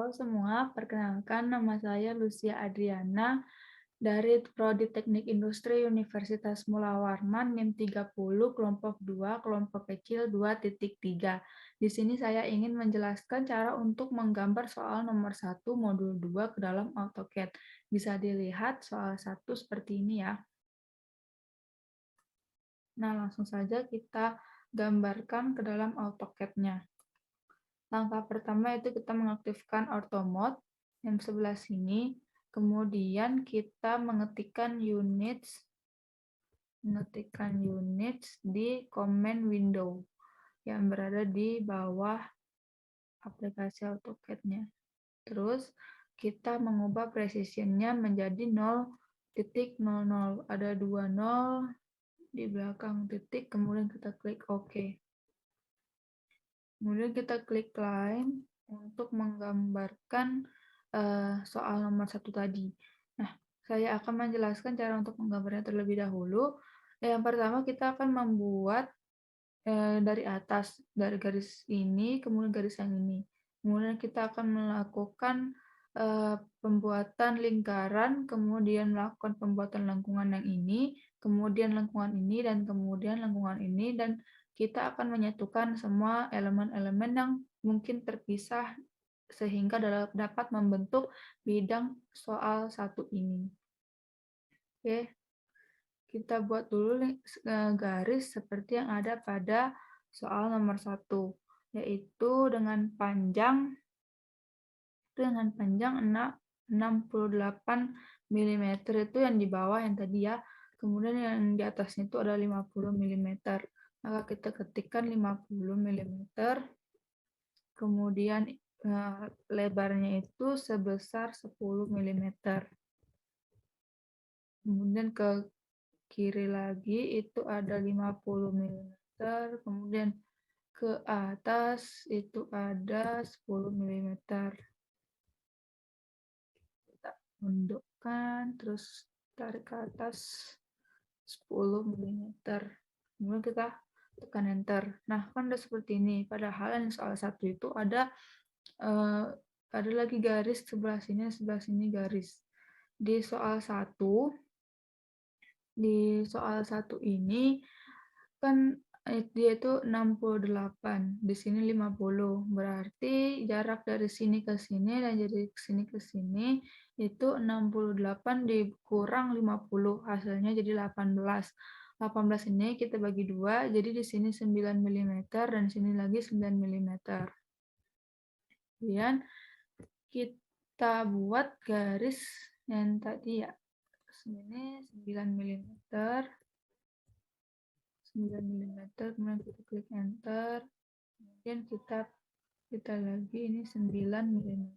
Halo semua, perkenalkan nama saya Lucia Adriana dari Prodi Teknik Industri Universitas Mula Warman NIM 30 kelompok 2 kelompok kecil 2.3. Di sini saya ingin menjelaskan cara untuk menggambar soal nomor 1 modul 2 ke dalam AutoCAD. Bisa dilihat soal 1 seperti ini ya. Nah, langsung saja kita gambarkan ke dalam AutoCAD-nya. Langkah pertama itu kita mengaktifkan auto mode yang sebelah sini. Kemudian kita mengetikkan units di command window yang berada di bawah aplikasi AutoCAD-nya. Terus kita mengubah precision-nya menjadi 0.00. Ada 2 nol di belakang titik, kemudian kita klik OK. Kemudian kita klik line untuk menggambarkan soal nomor 1 tadi. Nah, saya akan menjelaskan cara untuk menggambarnya terlebih dahulu. Yang pertama kita akan membuat dari atas, dari garis ini, kemudian garis yang ini. Kemudian kita akan melakukan pembuatan lingkaran, kemudian melakukan pembuatan lengkungan yang ini, kemudian lengkungan ini, dan kemudian lengkungan ini, dan kita akan menyatukan semua elemen-elemen yang mungkin terpisah sehingga dapat membentuk bidang soal 1 ini. Oke, kita buat dulu garis seperti yang ada pada soal nomor 1, yaitu dengan panjang 68 mm itu yang di bawah yang tadi ya. Kemudian yang di atasnya itu ada 50 mm. Maka kita ketikkan 50 mm. Kemudian lebarnya itu sebesar 10 mm. Kemudian ke kiri lagi itu ada 50 mm. Kemudian ke atas itu ada 10 mm. Kita tundukkan, terus tarik ke atas 10 mm. Kemudian kita tekan enter. Nah, kan udah seperti ini. Padahal yang soal 1 itu ada lagi garis sebelah sini garis. Di soal 1 ini kan dia itu 68, di sini 50. Berarti jarak dari sini ke sini dan dari sini ke sini itu 68 dikurang 50, hasilnya jadi 18. 18 ini kita bagi 2, jadi di sini 9 mm dan di sini lagi 9 mm. Kemudian kita buat garis yang tadi ya. Sini 9 mm. 9 mm, kemudian kita klik enter. Kemudian kita lagi ini 9 mm.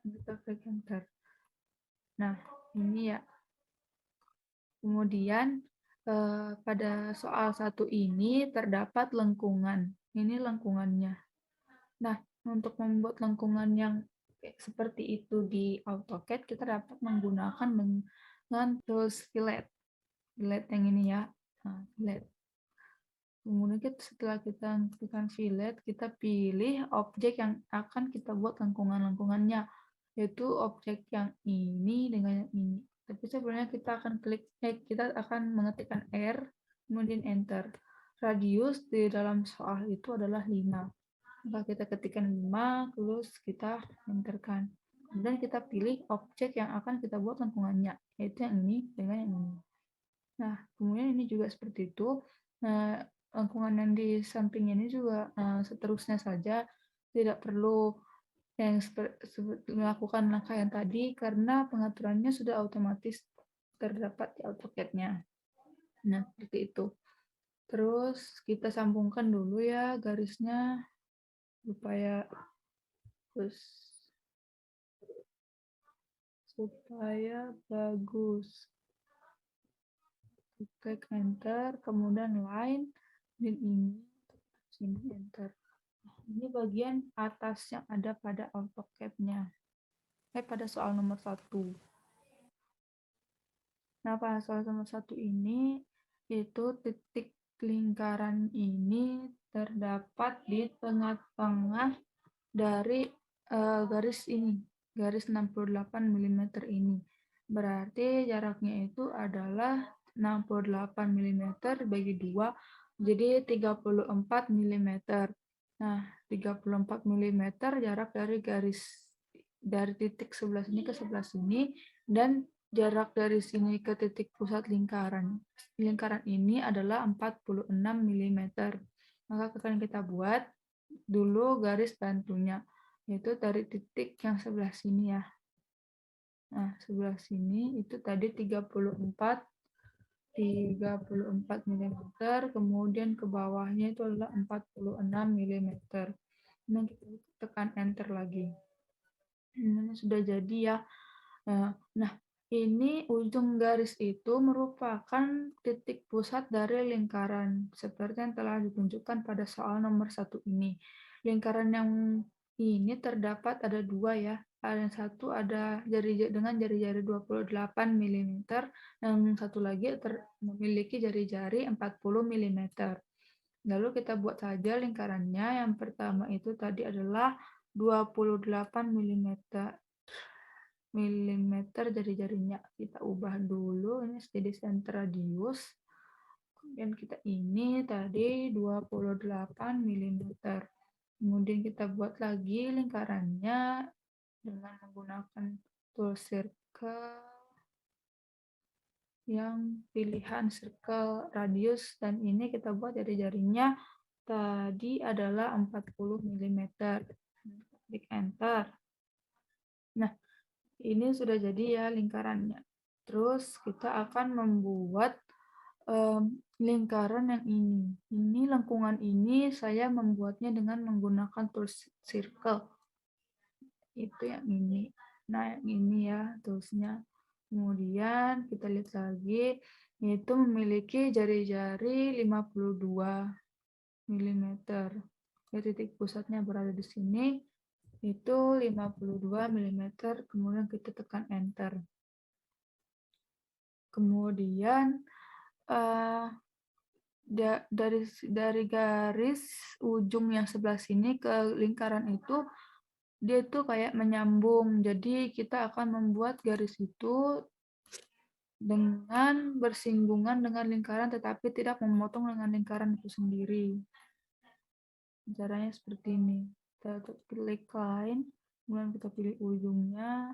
Kita klik enter. Nah, ini ya. Kemudian pada soal 1 ini terdapat lengkungan. Ini lengkungannya. Nah, untuk membuat lengkungan yang seperti itu di AutoCAD, kita dapat menggunakan dengan tools fillet. Fillet yang ini ya. Nah, fillet. Kemudian setelah kita aktifkan fillet, kita pilih objek yang akan kita buat lengkungan-lengkungannya, yaitu objek yang ini dengan yang ini. Tapi sebenarnya kita akan mengetikkan R, kemudian enter. Radius di dalam soal itu adalah 5. Maka kita ketikkan 5, terus kita enterkan. Kemudian kita pilih objek yang akan kita buat lengkungannya, yaitu yang ini dengan yang ini. Nah, kemudian ini juga seperti itu. Nah, lengkungan yang di samping ini juga seterusnya saja. Tidak perlu yang melakukan langkah yang tadi karena pengaturannya sudah otomatis terdapat di AutoCAD-nya. Nah, seperti itu. Terus kita sambungkan dulu ya garisnya supaya bagus. Klik enter, kemudian line, dan ini sini enter. Ini bagian atas yang ada pada AutoCAD-nya. Pada soal nomor 1. Nah, pada soal nomor 1 ini itu titik lingkaran ini terdapat di tengah-tengah dari garis ini, garis 68 mm ini. Berarti jaraknya itu adalah 68 mm bagi 2, jadi 34 mm. Nah, 34 mm jarak dari garis dari titik sebelah sini ke sebelah sini, dan jarak dari sini ke titik pusat lingkaran. Lingkaran ini adalah 46 mm. Maka akan kita buat dulu garis bantunya, yaitu dari titik yang sebelah sini ya. Nah, sebelah sini itu tadi 34 mm, kemudian ke bawahnya itu adalah 46 mm. Nah, kita tekan enter lagi. Ini sudah jadi ya. Nah, ini ujung garis itu merupakan titik pusat dari lingkaran, seperti yang telah ditunjukkan pada soal nomor 1 ini. Lingkaran yang ini terdapat ada 2 ya. Yang satu ada dengan jari-jari 28 mm, dan satu lagi memiliki jari-jari 40 mm. Lalu kita buat saja lingkarannya. Yang pertama itu tadi adalah 28 milimeter jari-jarinya. Kita ubah dulu ini jadi center radius. Kemudian kita ini tadi 28 milimeter. Kemudian kita buat lagi lingkarannya dengan menggunakan tool circle yang pilihan circle radius, dan ini kita buat jari-jarinya tadi adalah 40 milimeter. Klik enter. Nah, ini sudah jadi ya lingkarannya. Terus kita akan membuat lingkaran yang ini. Ini lengkungan ini saya membuatnya dengan menggunakan tool circle. Itu yang ini. Nah, yang ini ya toolsnya. Kemudian kita lihat lagi, yaitu memiliki jari-jari 52 mm. Titik pusatnya berada di sini. Itu 52 mm, kemudian kita tekan enter. Kemudian dari garis ujung yang sebelah sini ke lingkaran itu, dia itu kayak menyambung. Jadi kita akan membuat garis itu dengan bersinggungan dengan lingkaran, tetapi tidak memotong dengan lingkaran itu sendiri. Caranya seperti ini. Kita klik line, kemudian kita pilih ujungnya,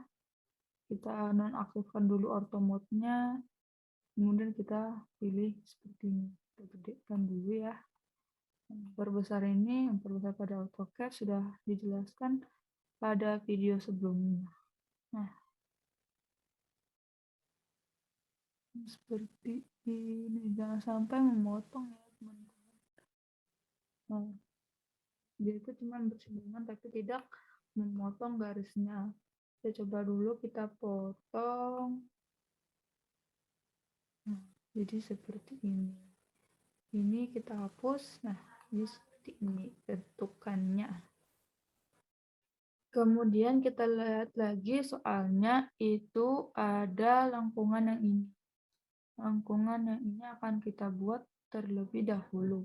kita nonaktifkan dulu auto mode-nya, kemudian kita pilih seperti ini. Kita gedekan dulu ya. Perbesar ini, memperbesar pada AutoCAD sudah dijelaskan pada video sebelumnya. Nah, seperti ini. Jangan sampai memotong ya teman-teman. Nah, dia itu cuma bersinggungan tapi tidak memotong garisnya. Kita coba dulu kita potong. Nah, jadi seperti ini. Ini kita hapus. Nah, jadi seperti ini bentukannya. Kemudian kita lihat lagi soalnya itu ada lengkungan yang ini. Lengkungan yang ini akan kita buat terlebih dahulu.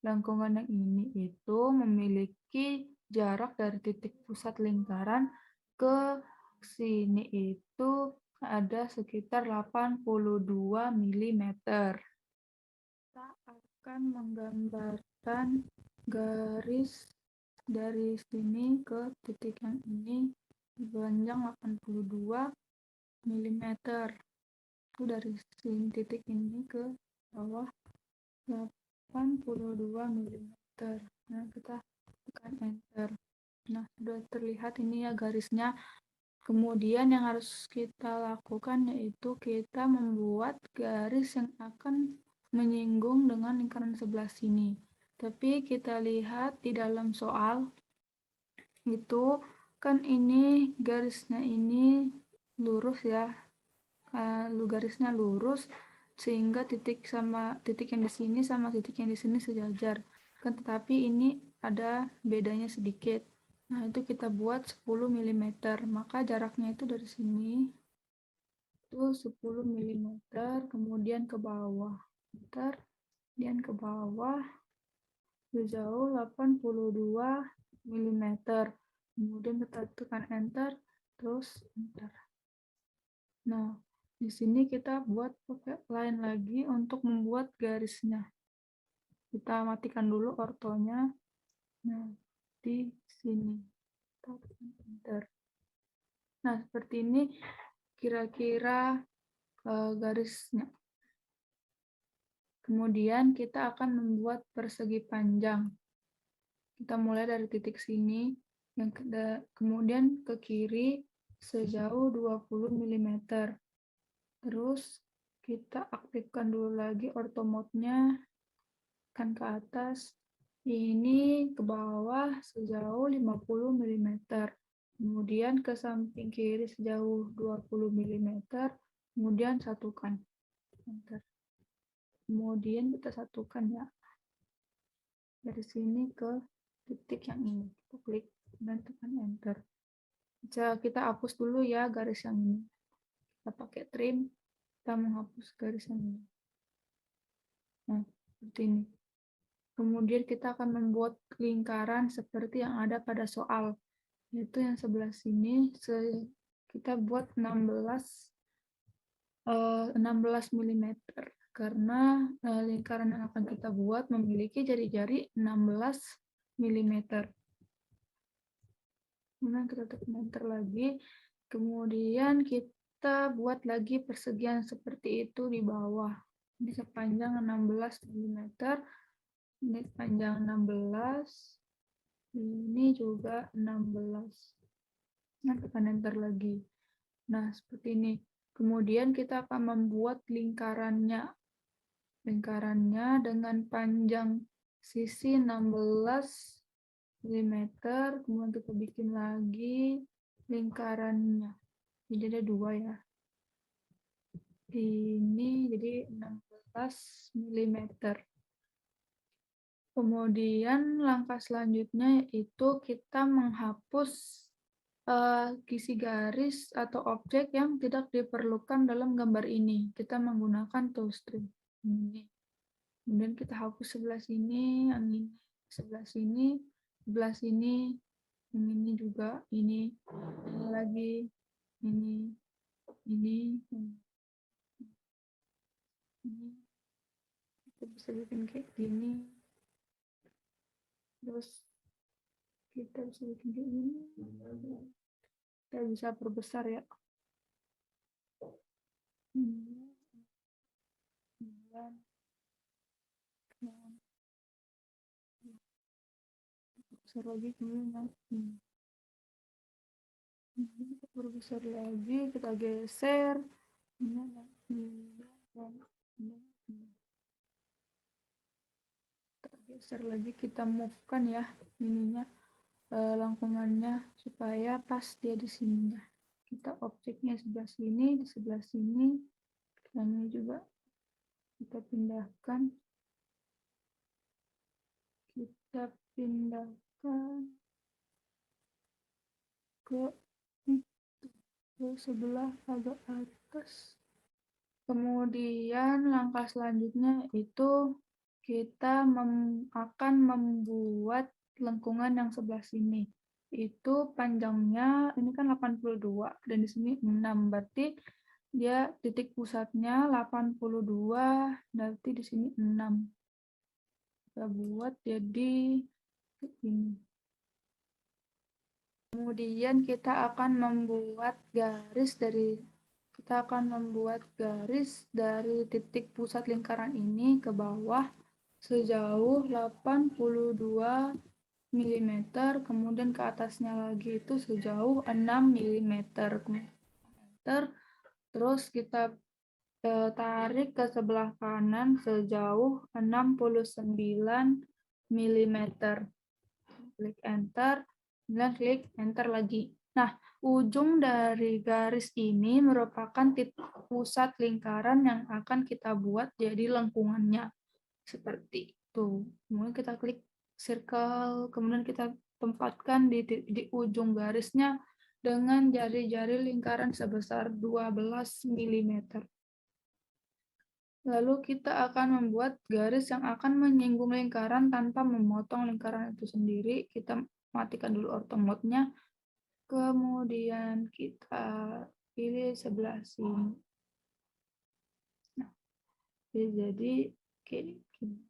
Lengkungan yang ini itu memiliki jarak dari titik pusat lingkaran ke sini itu ada sekitar 82 mm. Kita akan menggambarkan garis dari sini ke titik yang ini panjang 82 mm. Itu dari sini titik ini ke bawah 82 mm. Nah, kita tekan enter. Nah, sudah terlihat ini ya garisnya. Kemudian yang harus kita lakukan yaitu kita membuat garis yang akan menyinggung dengan lingkaran sebelah sini. Tapi kita lihat di dalam soal itu kan ini garisnya ini lurus ya, garisnya lurus sehingga titik yang di sini sama titik yang di sini sejajar kan, tetapi ini ada bedanya sedikit. Nah, itu kita buat 10 mm, maka jaraknya itu dari sini itu 10 mm, kemudian ke bawah, kemudian ke bawah sejauh 82 mm. Kemudian kita tekan enter, terus enter. Nah, di sini kita buat pakai line lagi untuk membuat garisnya. Kita matikan dulu ortonya. Nah, di sini. Kita tekan enter. Nah, seperti ini kira-kira garisnya. Kemudian kita akan membuat persegi panjang. Kita mulai dari titik sini, kemudian ke kiri sejauh 20 mm. Terus kita aktifkan dulu lagi ortho mode-nya, kan ke atas. Ini ke bawah sejauh 50 mm. Kemudian ke samping kiri sejauh 20 mm. Kemudian satukan. Enter. Kemudian kita satukan ya. Dari sini ke titik yang ini. Kita klik dan tekan enter. Kita hapus dulu ya garis yang ini. Kita pakai trim, kita menghapus garis yang ini. Nah, seperti ini. Kemudian kita akan membuat lingkaran seperti yang ada pada soal. Yaitu yang sebelah sini, kita buat 16 mm. Karena lingkaran yang akan kita buat memiliki jari-jari 16 mm. Kemudian kita tekan enter lagi. Kemudian kita buat lagi persegian seperti itu di bawah. Ini sepanjang 16 mm. Ini panjang 16. Ini juga 16. Nah, tekan enter lagi. Nah, seperti ini. Kemudian kita akan membuat lingkarannya. Lingkarannya dengan panjang sisi 16 mm. Kemudian kita bikin lagi lingkarannya. Jadi ada dua ya. Ini jadi 16 mm. Kemudian langkah selanjutnya yaitu kita menghapus kisi garis atau objek yang tidak diperlukan dalam gambar ini. Kita menggunakan toolstring ini. Kemudian kita hapus sebelah sini, yang ini sebelah sini, sebelah sini, yang ini juga, ini lagi, ini, ini. Kita bisa bikin kayak gini. Terus kita bisa bikin kayak gini. Kita bisa perbesar ya. Besar lagi kemudian kita perbesar lagi, kita geser. Kita geser lagi, kita move kan ya ininya, lengkungannya supaya pas dia di sininya. Kita objeknya sebelah sini, di sebelah sini, dan ini juga kita pindahkan. Kita pindahkan ke sebelah agak atas. Kemudian langkah selanjutnya itu kita akan membuat lengkungan yang sebelah sini. Itu panjangnya ini kan 82 dan di sini 6, berarti dia titik pusatnya 82, berarti di sini 6. Kita buat jadi ini. Kemudian kita akan membuat garis dari titik pusat lingkaran ini ke bawah sejauh 82 mm, kemudian ke atasnya lagi itu sejauh 6 mm. Terus kita tarik ke sebelah kanan sejauh 69 mm. Klik enter, kemudian klik enter lagi. Nah, ujung dari garis ini merupakan titik pusat lingkaran yang akan kita buat jadi lengkungannya. Seperti itu. Kemudian kita klik circle, kemudian kita tempatkan di ujung garisnya dengan jari-jari lingkaran sebesar 12 mm. Lalu kita akan membuat garis yang akan menyinggung lingkaran tanpa memotong lingkaran itu sendiri. Kita matikan dulu auto mode-nya, kemudian kita pilih sebelah sini. Nah, jadi kayak gini.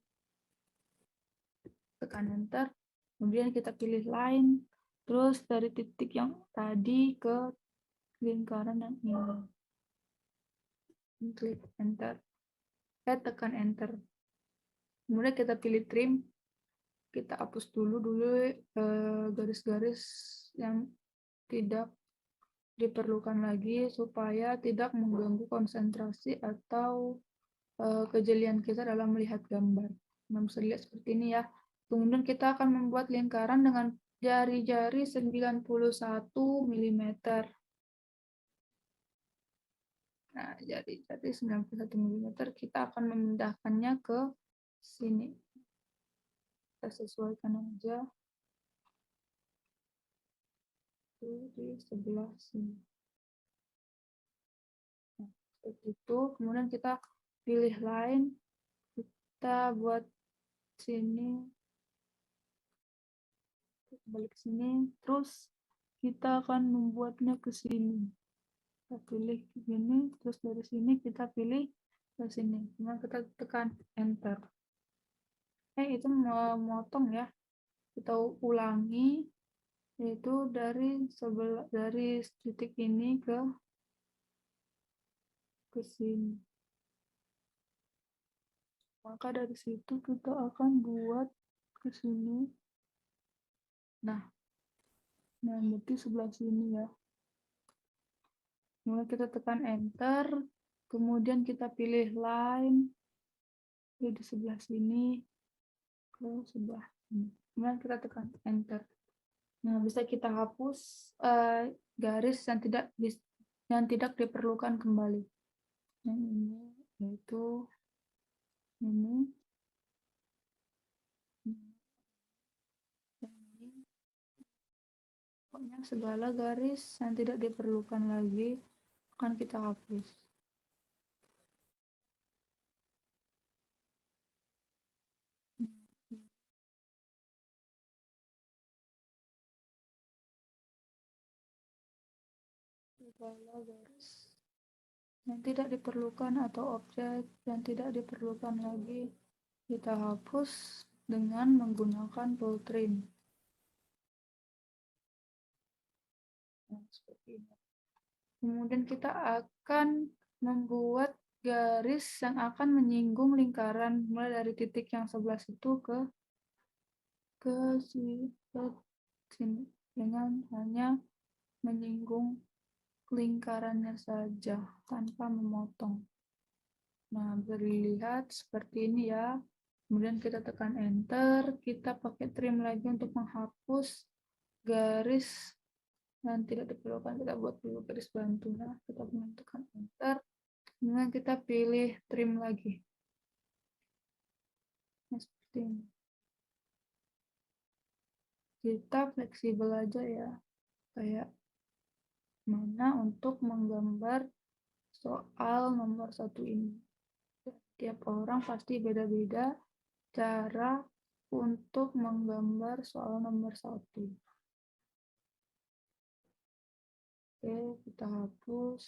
Tekan enter, kemudian kita pilih line, terus dari titik yang tadi ke lingkaran yang ini. Klik enter, tekan enter. Kemudian kita pilih trim, kita hapus dulu garis-garis yang tidak diperlukan lagi supaya tidak mengganggu konsentrasi atau kejelian kita dalam melihat gambar. Nah, bisa dilihat seperti ini ya. Kemudian kita akan membuat lingkaran dengan jari-jari 91 mm. Nah, jari-jari 91 mm kita akan memindahkannya ke sini. Kita sesuaikan aja di sebelah sini. Nah, seperti itu. Kemudian kita pilih line, kita buat sini, balik sini, terus kita akan membuatnya ke sini. Kita pilih begini, terus dari sini kita pilih ke sini. Kemudian kita tekan enter. Itu memotong ya. Kita ulangi, yaitu dari titik ini ke sini. Maka dari situ kita akan buat ke sini. Nah berarti sebelah sini ya. Kemudian kita tekan enter, kemudian kita pilih line di sebelah sini ke sebelah sini. Kemudian kita tekan enter. Nah, bisa kita hapus garis yang tidak diperlukan kembali. Yang ini yaitu ini. Yang ini. Pokoknya segala garis yang tidak diperlukan lagi akan kita hapus. Segala garis yang tidak diperlukan atau objek yang tidak diperlukan lagi kita hapus dengan menggunakan tool trim. Nah, seperti ini. Kemudian kita akan membuat garis yang akan menyinggung lingkaran mulai dari titik yang sebelah situ ke sini dengan hanya menyinggung lingkarannya saja tanpa memotong. Nah, terlihat seperti ini ya. Kemudian kita tekan enter, kita pakai trim lagi untuk menghapus garis yang tidak diperlukan. Kita buat dulu garis bantu. Nah, kita tekan enter, kemudian kita pilih trim lagi. Nah, seperti ini. Kita fleksibel aja ya, kayak mana untuk menggambar soal nomor 1 ini. Tiap orang pasti beda-beda cara untuk menggambar soal nomor 1. Oke, kita hapus.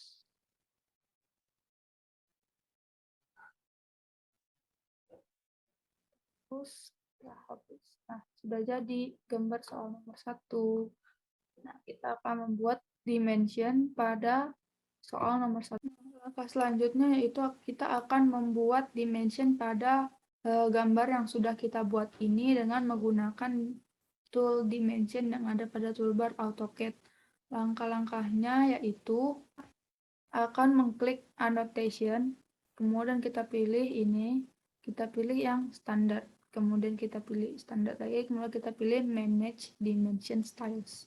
Kita hapus. Nah, sudah jadi gambar soal nomor 1. Nah, kita akan membuat dimension pada soal nomor 1. Langkah selanjutnya yaitu kita akan membuat dimension pada gambar yang sudah kita buat ini dengan menggunakan tool dimension yang ada pada toolbar AutoCAD. Langkah-langkahnya yaitu akan mengklik annotation, kemudian kita pilih ini, kita pilih yang standar, kemudian kita pilih standar lagi, kemudian kita pilih manage dimension styles.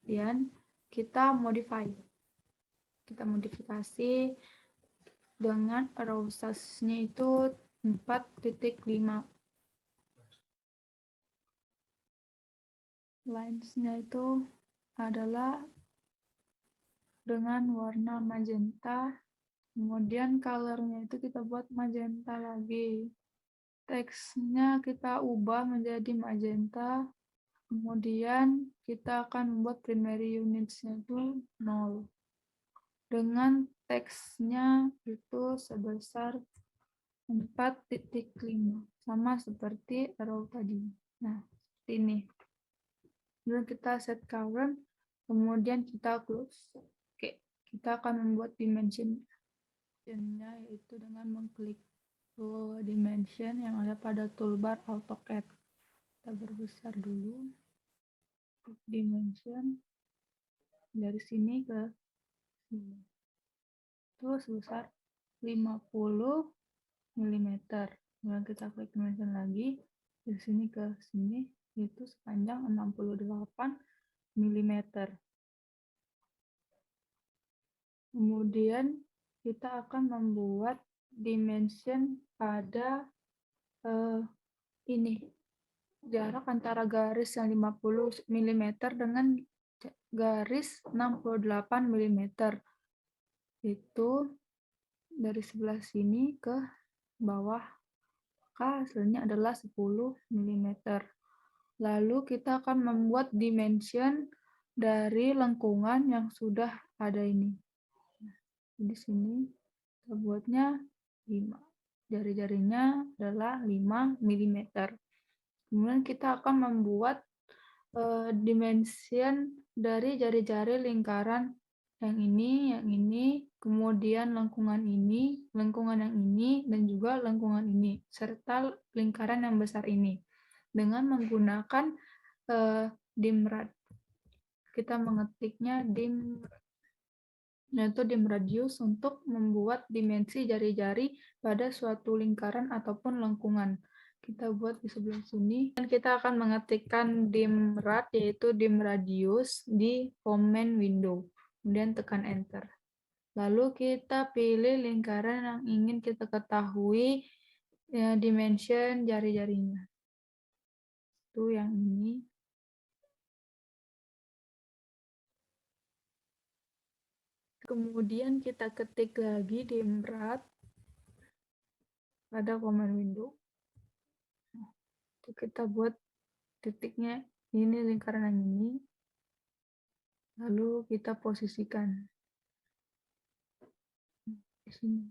Kemudian kita modify. Kita modifikasi dengan raw size-nya itu 4.5. Lines-nya itu adalah dengan warna magenta, kemudian color-nya itu kita buat magenta lagi. Teksnya kita ubah menjadi magenta, Kemudian kita akan membuat primary unitsnya itu 0. Dengan teksnya itu sebesar 4.5. Sama seperti arrow tadi. Nah, seperti ini. Kemudian kita set current. Kemudian kita close. Oke, kita akan membuat dimensionnya yaitu dengan mengklik dimension yang ada pada toolbar AutoCAD. Kita berbesar dulu dimension dari sini ke sini. Itu sebesar 50 mm. Kemudian kita klik dimension lagi dari sini ke sini itu sepanjang 68 mm. Kemudian kita akan membuat dimension pada ini jarak antara garis yang 50 mm dengan garis 68 mm. Itu dari sebelah sini ke bawah, maka hasilnya adalah 10 mm. Lalu kita akan membuat dimension dari lengkungan yang sudah ada ini. Di sini kita buatnya 5. Jari-jarinya adalah 5 mm. Kemudian kita akan membuat dimension dari jari-jari lingkaran yang ini, kemudian lengkungan yang ini, dan juga lengkungan ini, serta lingkaran yang besar ini. Dengan menggunakan dimrad. Kita mengetiknya yaitu dim radius untuk membuat dimensi jari-jari pada suatu lingkaran ataupun lengkungan. Kita buat di sebelah sini. Dan kita akan mengetikkan dimrad, yaitu dim radius, di command window. Kemudian tekan enter. Lalu kita pilih lingkaran yang ingin kita ketahui dimension jari-jarinya. Itu yang ini. Kemudian kita ketik lagi dimrad pada command window. Kita buat titiknya ini lingkaran yang ini, lalu kita posisikan di sini.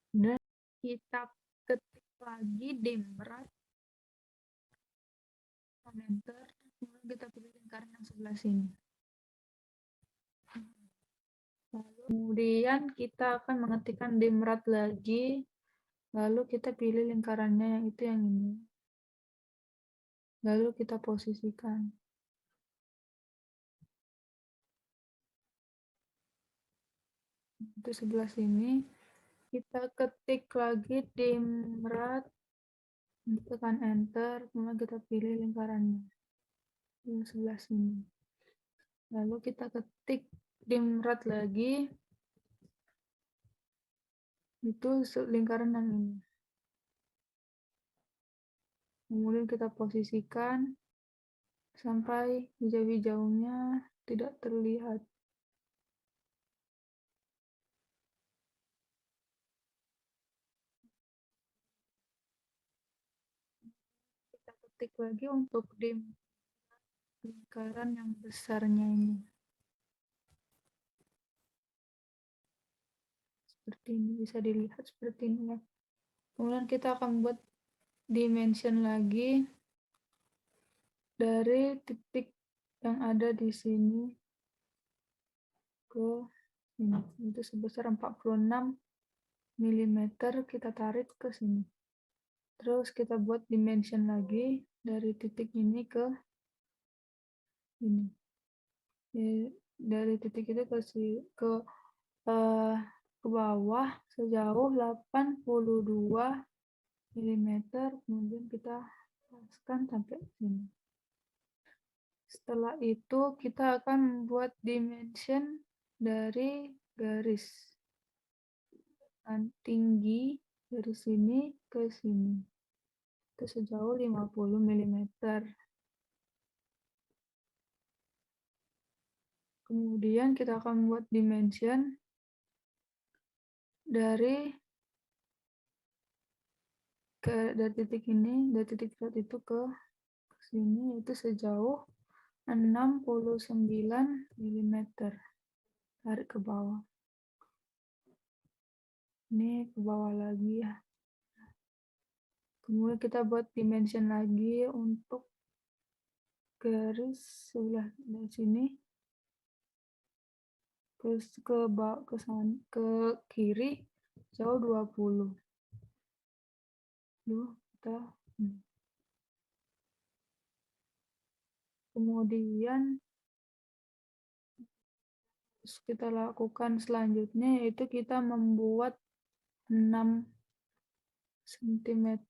Dan kita ketik lagi dimrad, enter, kemudian kita pilih lingkaran yang sebelah sini. Lalu kemudian kita akan mengetikkan dimrad lagi, lalu kita pilih lingkarannya yang itu yang ini. Lalu kita posisikan. Itu sebelah sini. Kita ketik lagi dimrad, tekan enter, kemudian kita pilih lingkarannya yang sebelah sini. Lalu kita ketik dimrad lagi, itu lingkaran yang ini. Kemudian kita posisikan sampai hijau-hijaunya tidak terlihat. Kita ketik lagi untuk dim lingkaran yang besarnya ini. Seperti ini, bisa dilihat seperti ini ya. Kemudian kita akan buat dimension lagi dari titik yang ada di sini ke sini. Itu sebesar 46 mm, kita tarik ke sini. Terus kita buat dimension lagi dari titik ini ke ini. Dari titik itu ke bawah sejauh 82 mm, kemudian kita paskan sampai sini. Setelah itu kita akan membuat dimension dari garis tinggi dari sini ke sini. Itu sejauh 50 mm. Kemudian kita akan membuat dimension dari titik ini, dari titik start itu ke sini itu sejauh 69 mm. Tarik ke bawah. Ini ke bawah lagi ya. Kemudian kita buat dimension lagi untuk garis sebelah dari sini ke kiri jauh 20. Kita kemudian kita lakukan selanjutnya yaitu kita membuat 6 cm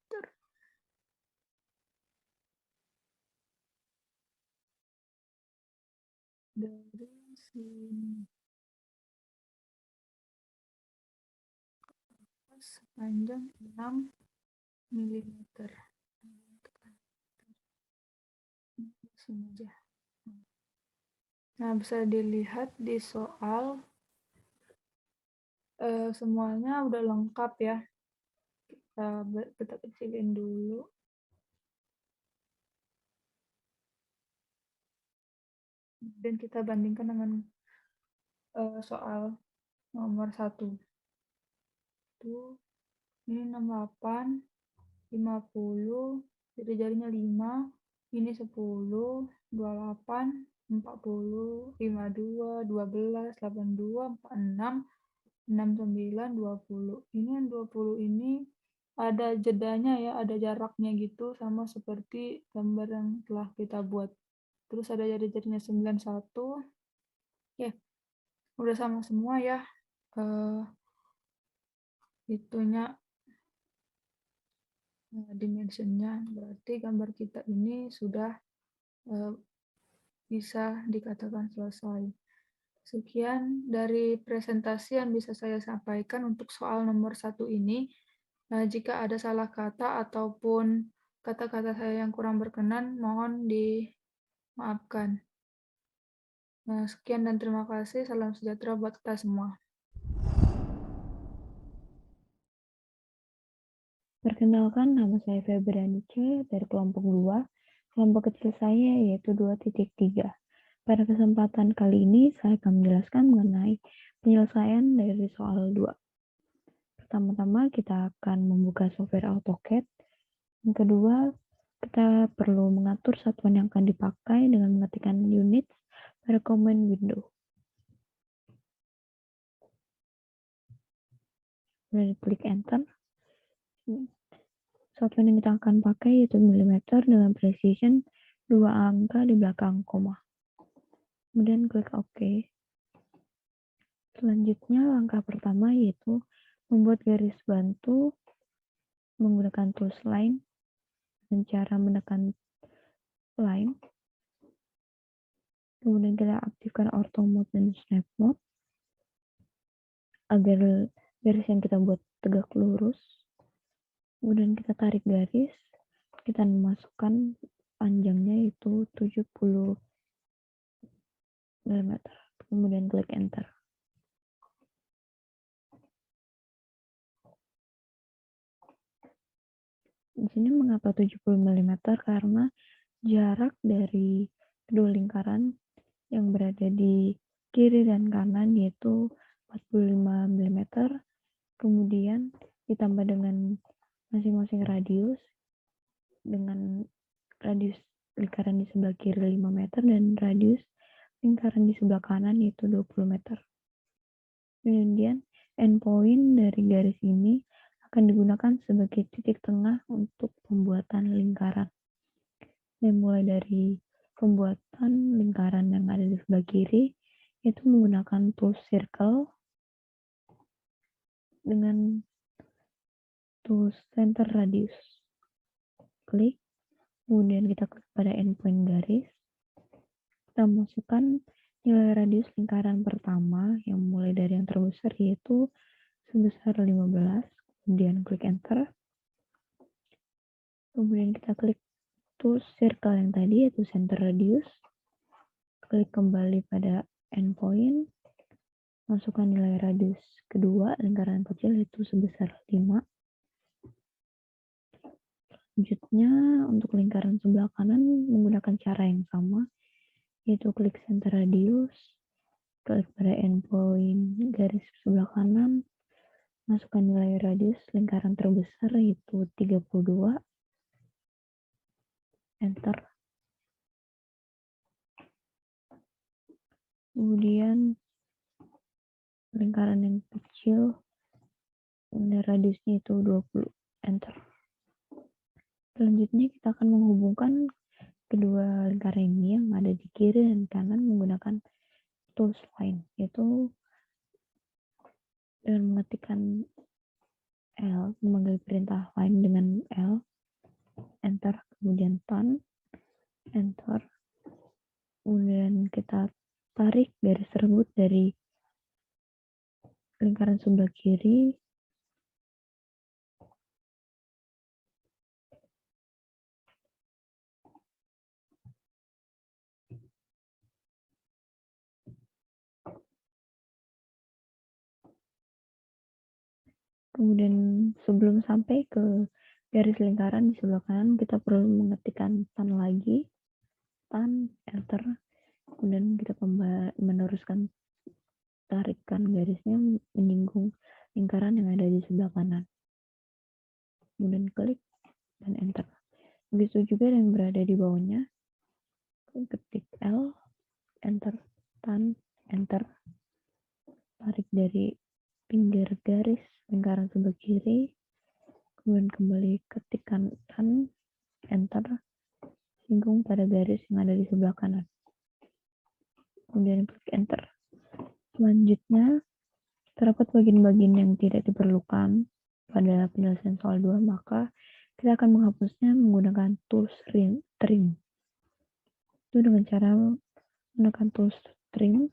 dari sini sepanjang 6 mm. Sini aja. Nah, bisa dilihat di soal semuanya udah lengkap ya. Kita kecilin dulu. Dan kita bandingkan dengan soal nomor 1. Tuh, ini 68, 50, jadi jarinya 5, ini 10, 28, 40, 52, 12, 82, 46, 69, 20. Ini yang 20 ini ada jedanya ya, ada jaraknya gitu, sama seperti gambar yang telah kita buat. Terus ada jari-jarinya 91. Ya, udah sama semua ya. Itunya dimensionnya, berarti gambar kita ini sudah bisa dikatakan selesai. Sekian dari presentasi yang bisa saya sampaikan untuk soal nomor 1 ini. Jika ada salah kata ataupun kata-kata saya yang kurang berkenan, mohon dimaafkan. Sekian dan terima kasih. Salam sejahtera buat kita semua. Perkenalkan, nama saya Febrianice dari kelompok 2. Kelompok kecil saya yaitu 2.3. Pada kesempatan kali ini, saya akan menjelaskan mengenai penyelesaian dari soal 2. Pertama-tama, kita akan membuka software AutoCAD. Yang kedua, kita perlu mengatur satuan yang akan dipakai dengan mengetikkan units pada command window. Kemudian klik enter. Satuan yang kita akan pakai yaitu milimeter dengan precision 2 angka di belakang koma. Kemudian klik OK. Selanjutnya langkah pertama yaitu membuat garis bantu menggunakan tools line dengan cara menekan line. Kemudian kita aktifkan auto mode dan snap mode agar garis yang kita buat tegak lurus. Kemudian kita tarik garis, kita memasukkan panjangnya yaitu 70 mm. Kemudian klik enter. Di sini mengapa 70 mm? Karena jarak dari kedua lingkaran yang berada di kiri dan kanan yaitu 45 mm. Kemudian ditambah dengan masing-masing radius, dengan radius lingkaran di sebelah kiri 5 meter dan radius lingkaran di sebelah kanan yaitu 20 meter. Kemudian endpoint dari garis ini akan digunakan sebagai titik tengah untuk pembuatan lingkaran. Dan mulai dari pembuatan lingkaran yang ada di sebelah kiri, itu menggunakan tool circle dengan tool center radius. Klik, kemudian kita klik pada endpoint garis. Kita masukkan nilai radius lingkaran pertama yang mulai dari yang terbesar yaitu sebesar 15, kemudian klik enter. Kemudian kita klik tool circle yang tadi yaitu center radius. Klik kembali pada endpoint. Masukkan nilai radius kedua lingkaran kecil yaitu sebesar 5. Selanjutnya, untuk lingkaran sebelah kanan menggunakan cara yang sama, yaitu klik center radius, klik pada endpoint garis sebelah kanan, masukkan nilai radius lingkaran terbesar yaitu 32, enter. Kemudian lingkaran yang kecil, radiusnya itu 20, enter. Selanjutnya kita akan menghubungkan kedua lingkaran ini yang ada di kiri dan kanan menggunakan tools line, yaitu dengan mengetikkan L, memanggil perintah line dengan L, enter, kemudian turn, enter, kemudian kita tarik garis tersebut dari lingkaran sebelah kiri, kemudian sebelum sampai ke garis lingkaran di sebelah kanan, kita perlu mengetikkan turn lagi, turn, enter, kemudian kita meneruskan tarikan garisnya menyinggung lingkaran yang ada di sebelah kanan. Kemudian klik dan enter. Begitu juga yang berada di bawahnya. Ketik L, enter, turn, enter. Tarik dari pinggir garis lingkaran sebelah kiri. Kemudian kembali ketikkan turn, enter. Singgung pada garis yang ada di sebelah kanan. Kemudian klik enter. Selanjutnya, terdapat bagian-bagian yang tidak diperlukan pada penyelesaian soal 2, maka kita akan menghapusnya menggunakan tools trim. Itu dengan cara menekan tools trim,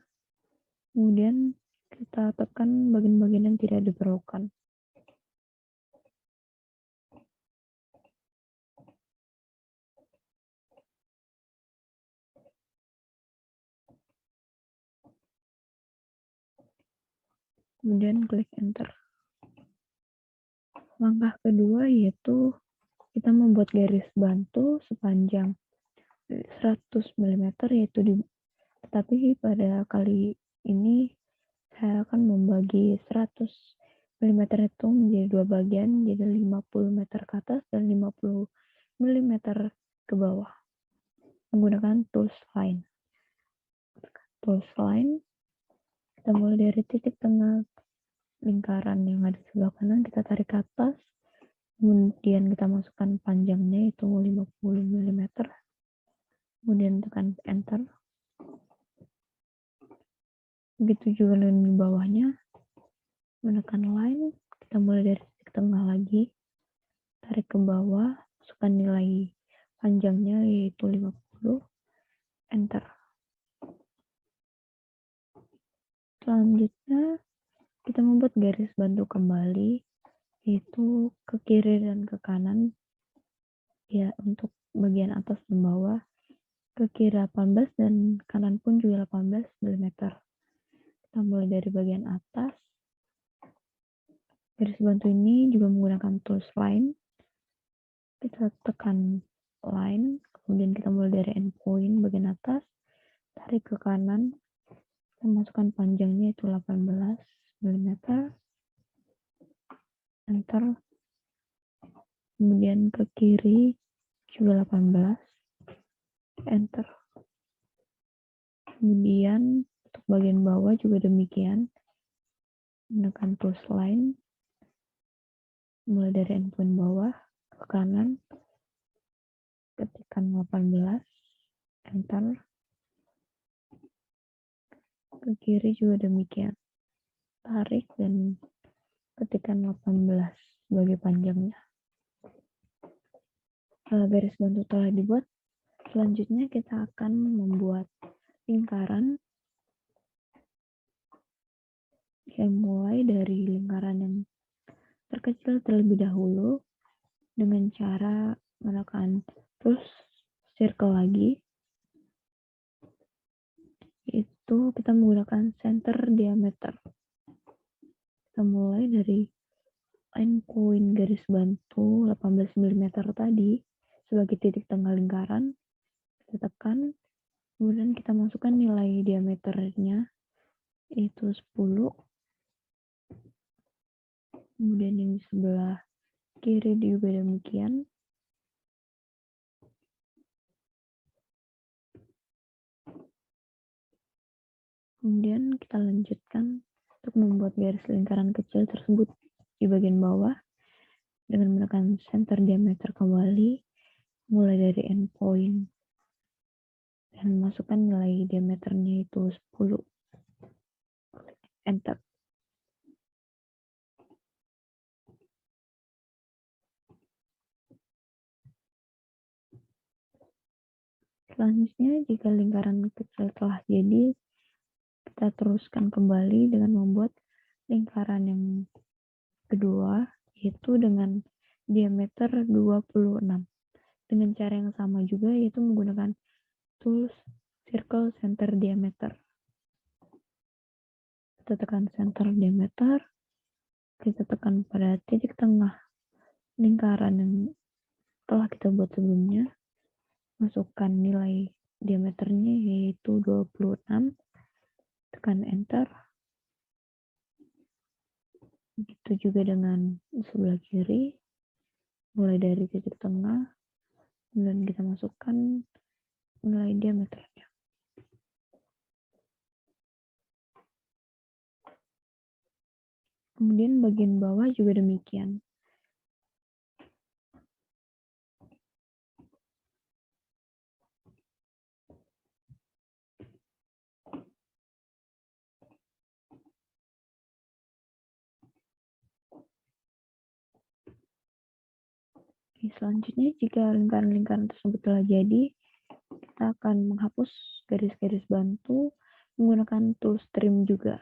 kemudian kita tekan bagian-bagian yang tidak diperlukan. Kemudian klik enter. Langkah kedua yaitu kita membuat garis bantu sepanjang 100 mm, tetapi pada kali ini saya akan membagi 100 mm itu menjadi dua bagian, jadi 50 meter ke atas dan 50 mm ke bawah menggunakan tools line. Tools line, kita mulai dari titik tengah lingkaran yang ada di sebelah kanan, kita tarik ke atas, kemudian kita masukkan panjangnya itu 50 mm, kemudian tekan enter. Begitu juga dengan di bawahnya, menekan line, kita mulai dari titik tengah lagi, tarik ke bawah, masukkan nilai panjangnya yaitu 50, enter. Selanjutnya, kita membuat garis bantu kembali, yaitu ke kiri dan ke kanan, ya untuk bagian atas dan bawah, ke kiri 18 dan kanan pun juga 18 mm. Kita mulai dari bagian atas, garis bantu ini juga menggunakan tools line, kita tekan line, kemudian kita mulai dari endpoint bagian atas, tarik ke kanan, kita masukkan panjangnya itu 18 mm, enter, kemudian ke kiri juga 18, enter, kemudian untuk bagian bawah juga demikian, menekan tools line, mulai dari endpoint bawah ke kanan, ketikkan 18, enter, ke kiri juga demikian, tarik dan ketikkan 18 sebagai panjangnya. Garis bantu telah dibuat, selanjutnya kita akan membuat lingkaran yang mulai dari lingkaran yang terkecil terlebih dahulu dengan cara menekan terus circle lagi. Itu kita menggunakan center diameter. Kita mulai dari endpoint garis bantu 18 mm tadi sebagai titik tengah lingkaran, kita tekan, kemudian kita masukkan nilai diameternya, yaitu 10, kemudian yang di sebelah kiri juga demikian. Kemudian kita lanjutkan untuk membuat garis lingkaran kecil tersebut di bagian bawah dengan menekan center diameter kembali, mulai dari endpoint, dan masukkan nilai diameternya itu 10. Enter. Selanjutnya, jika lingkaran kecil telah jadi, kita teruskan kembali dengan membuat lingkaran yang kedua, yaitu dengan diameter 26. Dengan cara yang sama juga, yaitu menggunakan tools circle center diameter. Kita tekan center diameter, kita tekan pada titik tengah lingkaran yang telah kita buat sebelumnya, masukkan nilai diameternya yaitu 26, tekan enter. Begitu juga dengan sebelah kiri, mulai dari titik tengah, kemudian kita masukkan nilai diameternya. Kemudian bagian bawah juga demikian. Selanjutnya, jika lingkaran-lingkaran tersebut telah jadi, kita akan menghapus garis-garis bantu menggunakan tool trim juga.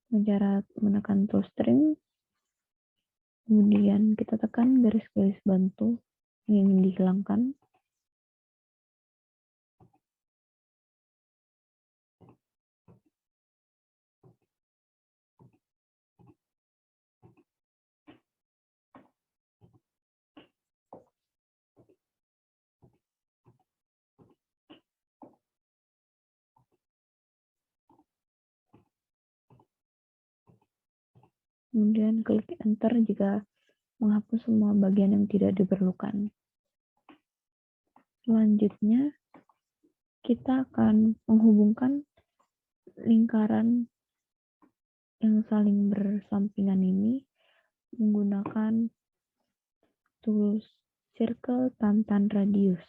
Dengan cara menekan tool trim, kemudian kita tekan garis-garis bantu yang ingin dihilangkan. Kemudian klik enter jika menghapus semua bagian yang tidak diperlukan. Selanjutnya, kita akan menghubungkan lingkaran yang saling bersampingan ini menggunakan tools circle tantan radius.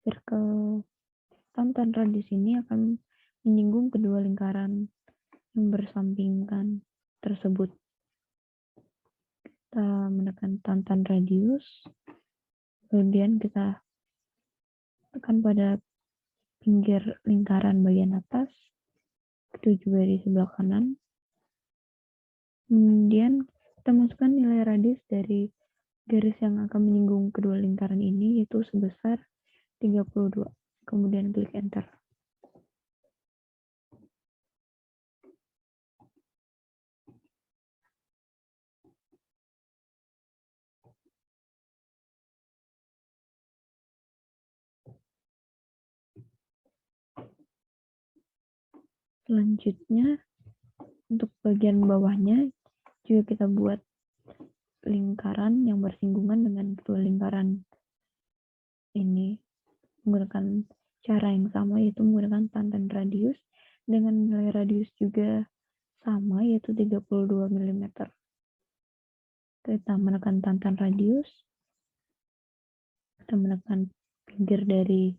Circle tantan radius ini akan menyinggung kedua lingkaran yang bersampingan tersebut. Kita menekan tantan radius, kemudian kita tekan pada pinggir lingkaran bagian atas, itu juga di sebelah kanan. Kemudian kita masukkan nilai radius dari garis yang akan menyinggung kedua lingkaran ini, yaitu sebesar 32. Kemudian klik enter. Selanjutnya, untuk bagian bawahnya juga kita buat lingkaran yang bersinggungan dengan kedua lingkaran ini menggunakan cara yang sama, yaitu menggunakan tantan radius dengan nilai radius juga sama, yaitu 32 mm. Kita menekan tantan radius, kita menekan pinggir dari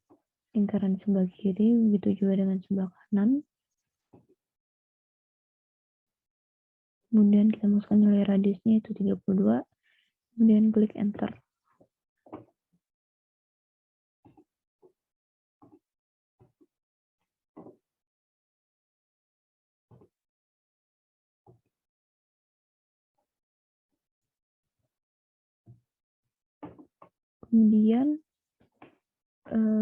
lingkaran sebelah kiri, begitu juga dengan sebelah kanan. Kemudian kita masukkan nilai radiusnya itu 32, kemudian klik enter. Kemudian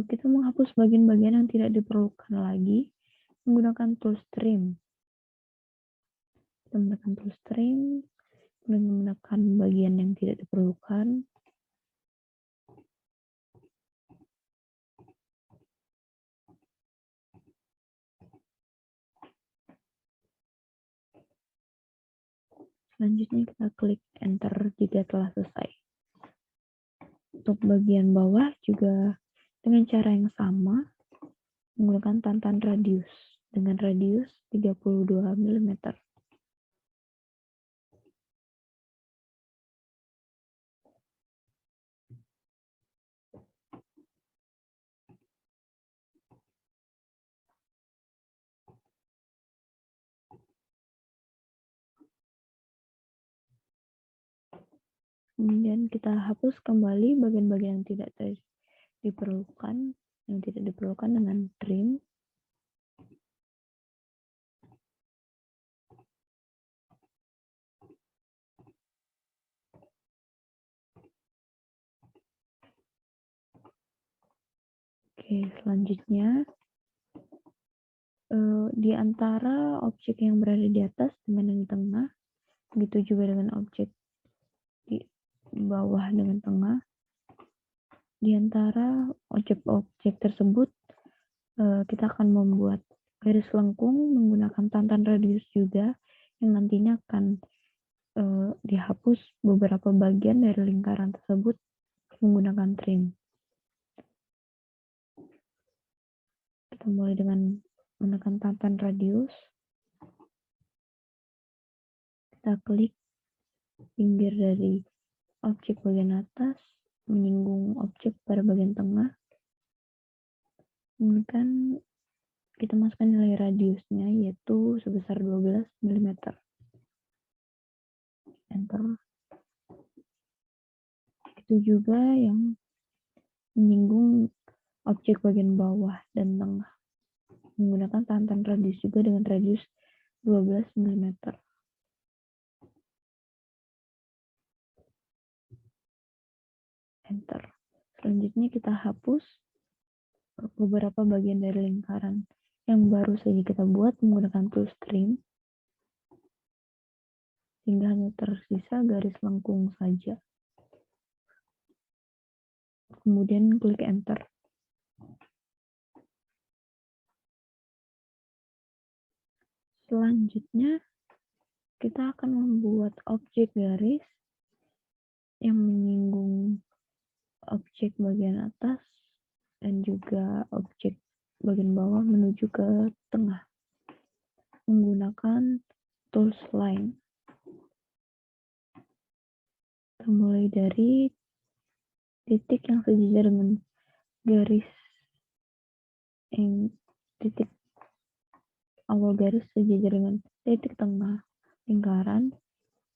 kita menghapus bagian-bagian yang tidak diperlukan lagi menggunakan tool trim. Kita menekan tool trim, kemudian menekan bagian yang tidak diperlukan. Selanjutnya kita klik enter jika telah selesai. Untuk bagian bawah juga dengan cara yang sama, menggunakan tantan radius dengan radius 32 mm. Kemudian kita hapus kembali bagian-bagian yang tidak diperlukan, dengan trim. Oke, selanjutnya di antara objek yang berada di atas dengan yang di tengah, begitu juga dengan objek di bawah dengan tengah. Di antara objek-objek tersebut, kita akan membuat garis lengkung menggunakan tantan radius juga, yang nantinya akan dihapus beberapa bagian dari lingkaran tersebut menggunakan trim. Kita mulai dengan menekan tantan radius. Kita klik pinggir dari objek bagian atas, menyinggung objek pada bagian tengah. Kemudian kita masukkan nilai radiusnya, yaitu sebesar 12 mm. Enter. Itu juga yang menyinggung objek bagian bawah dan tengah, menggunakan tantan radius juga dengan radius 12 mm. Enter. Selanjutnya kita hapus beberapa bagian dari lingkaran yang baru saja kita buat menggunakan tool trim, sehingga hanya tersisa garis lengkung saja. Kemudian klik enter. Selanjutnya kita akan membuat objek garis yang menyinggung objek bagian atas dan juga objek bagian bawah menuju ke tengah menggunakan tools line. Kita mulai dari titik yang sejajar dengan garis titik awal garis sejajar dengan titik tengah lingkaran,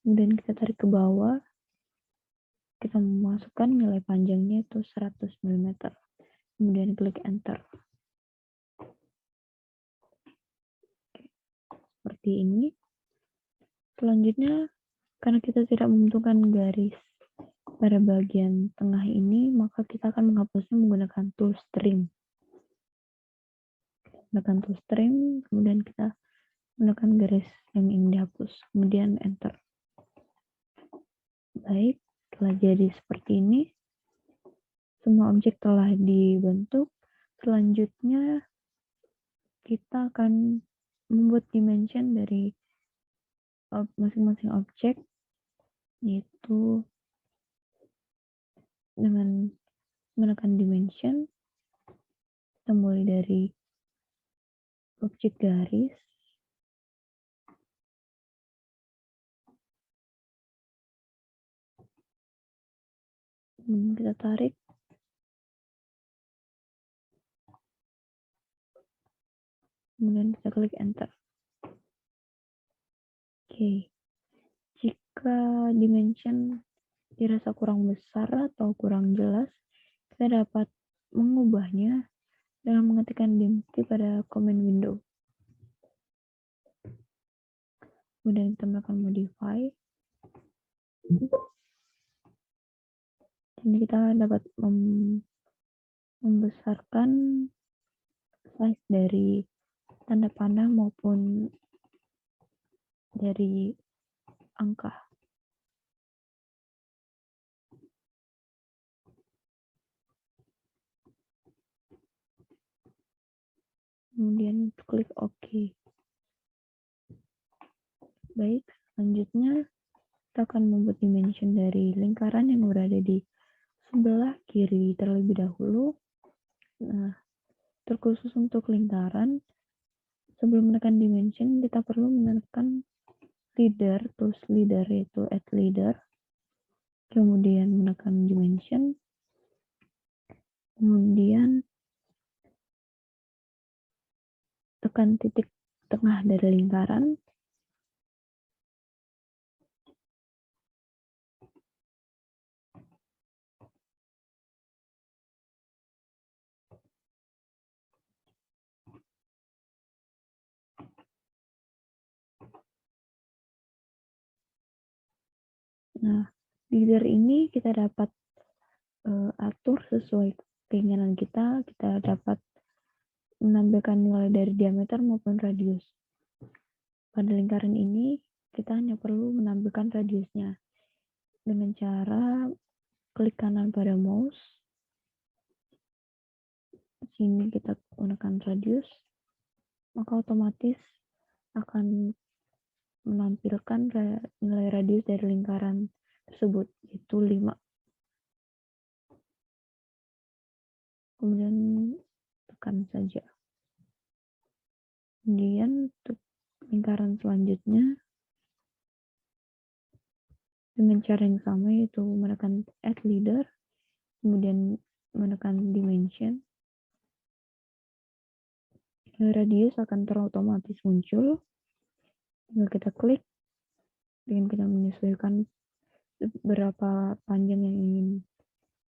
kemudian kita tarik ke bawah. Kita memasukkan nilai panjangnya itu 100 mm. Kemudian klik enter. Seperti ini. Selanjutnya, karena kita tidak membutuhkan garis pada bagian tengah ini, maka kita akan menghapusnya menggunakan tool trim. Gunakan tool trim, kemudian kita gunakan garis yang ingin dihapus, kemudian enter. Baik, telah jadi seperti ini. Semua objek telah dibentuk. Selanjutnya, kita akan membuat dimension dari masing-masing objek, yaitu dengan menekan dimension. Kita mulai dari objek garis, kemudian kita tarik, kemudian kita klik enter. Oke, jika dimension dirasa kurang besar atau kurang jelas, kita dapat mengubahnya dengan mengetikkan dimensi pada command window. Kemudian kita melakukan modify. Jadi kita dapat membesarkan size dari tanda panah maupun dari angka. Kemudian klik OK. Baik, selanjutnya kita akan membuat dimension dari lingkaran yang berada di sebelah kiri terlebih dahulu. Nah, terkhusus untuk lingkaran, sebelum menekan dimension, kita perlu menekan leader, tools leader yaitu add leader, kemudian menekan dimension, kemudian tekan titik tengah dari lingkaran. Nah, leader ini kita dapat atur sesuai keinginan kita. Kita dapat menampilkan nilai dari diameter maupun radius. Pada lingkaran ini, kita hanya perlu menampilkan radiusnya dengan cara klik kanan pada mouse. Sini kita gunakan radius, maka otomatis akan menampilkan nilai radius dari lingkaran tersebut, yaitu 5. Kemudian tekan saja. Kemudian untuk lingkaran selanjutnya dengan cara yang sama, yaitu menekan add leader, kemudian menekan dimension. Radius akan terotomatis muncul. Tinggal kita klik, dengan kita menyesuaikan berapa panjang yang ingin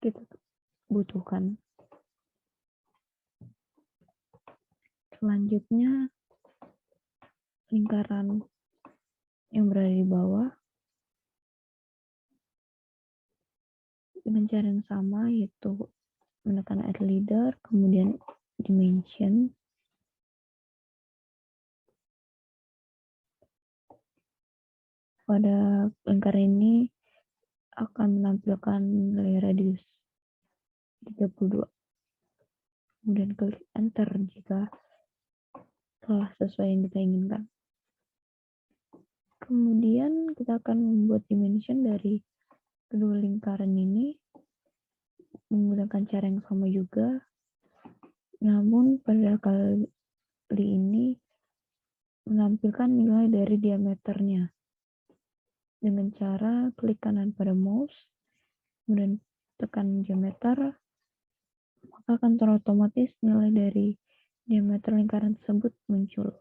kita butuhkan. Selanjutnya, lingkaran yang berada di bawah dengan cara yang sama, yaitu menekan add leader, kemudian dimension. Pada lingkaran ini akan menampilkan nilai radius 32. Kemudian klik enter jika telah sesuai yang kita inginkan. Kemudian kita akan membuat dimension dari kedua lingkaran ini menggunakan cara yang sama juga, namun pada kali ini menampilkan nilai dari diameternya dengan cara klik kanan pada mouse, kemudian tekan diameter, maka akan terotomatis nilai dari diameter lingkaran tersebut muncul.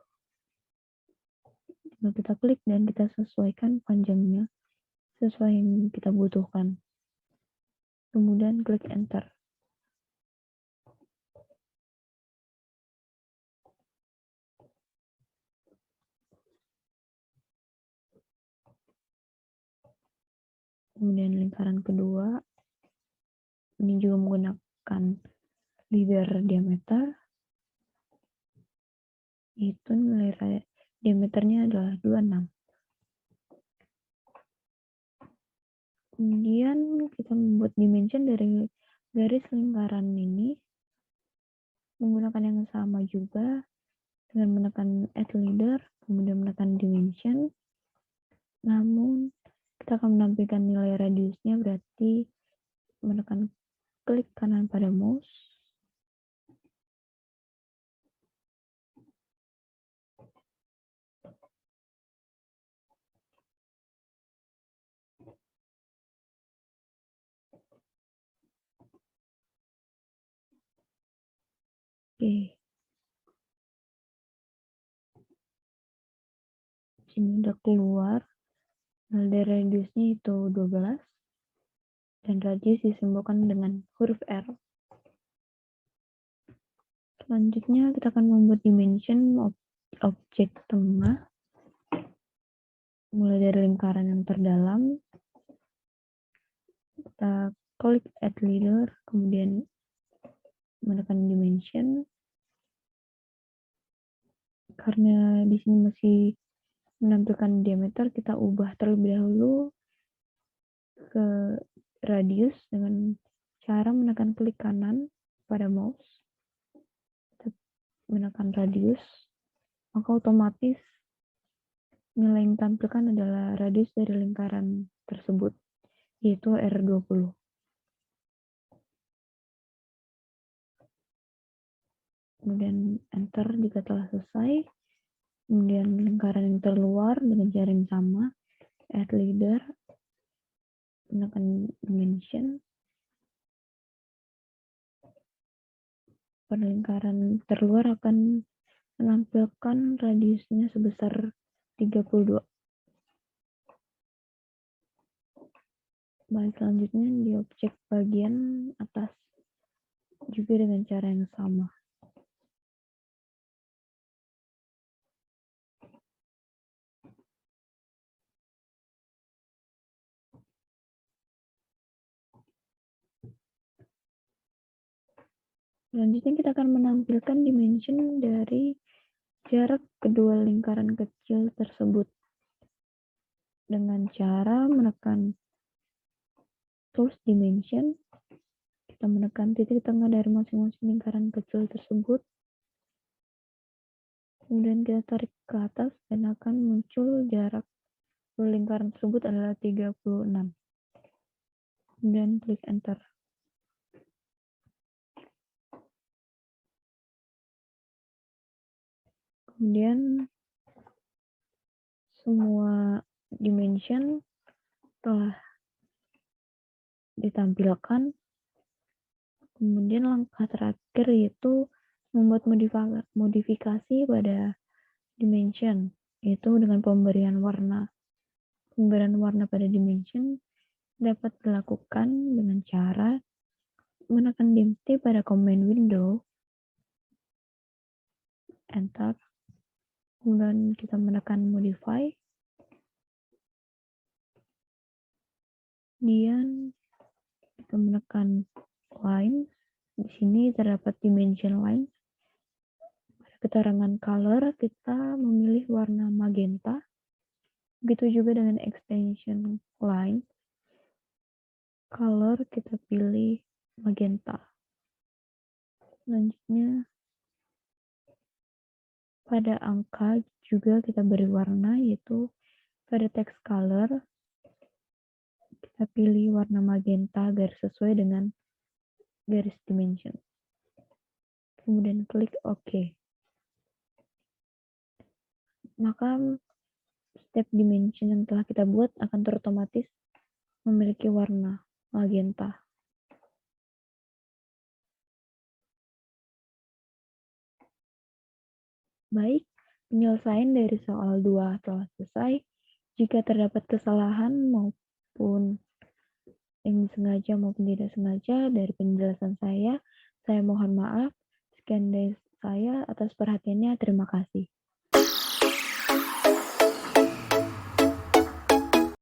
Tinggal kita klik dan kita sesuaikan panjangnya sesuai yang kita butuhkan. Kemudian klik enter. Kemudian lingkaran kedua, ini juga menggunakan leader diameter, yaitu nilai diameternya adalah 26. Kemudian kita membuat dimension dari garis lingkaran ini menggunakan yang sama juga dengan menekan add leader, kemudian menekan dimension. Namun kita akan menampilkan nilai radiusnya, berarti menekan klik kanan pada mouse. Oke. Sini udah keluar. Nilai radiusnya itu 12. Dan radius disimbolkan dengan huruf R. Selanjutnya kita akan membuat dimension objek tengah. Mulai dari lingkaran yang terdalam. Kita klik add leader, kemudian menekan dimension. Karena di sini masih menampilkan diameter, kita ubah terlebih dahulu ke radius dengan cara menekan klik kanan pada mouse, kita menekan radius, maka otomatis nilai yang ditampilkan adalah radius dari lingkaran tersebut, yaitu R20. Kemudian enter jika telah selesai. Kemudian lingkaran yang terluar dengan cara yang sama, add leader, menekan dimension. Pada lingkaran terluar akan menampilkan radiusnya sebesar 32. Baik, selanjutnya di objek bagian atas juga dengan cara yang sama. Selanjutnya kita akan menampilkan dimension dari jarak kedua lingkaran kecil tersebut dengan cara menekan source dimension. Kita menekan titik tengah dari masing-masing lingkaran kecil tersebut. Kemudian kita tarik ke atas dan akan muncul jarak lingkaran tersebut adalah 36. Kemudian klik enter. Kemudian semua dimension telah ditampilkan. Kemudian langkah terakhir yaitu membuat modifikasi pada dimension, yaitu dengan pemberian warna. Pemberian warna pada dimension dapat dilakukan dengan cara menekan Shift pada command window, enter, kemudian kita menekan modify, kemudian kita menekan line. Di sini terdapat dimension line. Pada keterangan color kita memilih warna magenta. Begitu juga dengan extension line. Color kita pilih magenta. Selanjutnya pada angka juga kita beri warna, yaitu pada text color kita pilih warna magenta agar sesuai dengan garis dimension. Kemudian klik OK. Maka step dimension yang telah kita buat akan terotomatis memiliki warna magenta. Baik, penyelesaian dari soal 2 telah selesai. Jika terdapat kesalahan maupun yang disengaja maupun tidak sengaja dari penjelasan saya mohon maaf. Sekian dari saya, atas perhatiannya, terima kasih.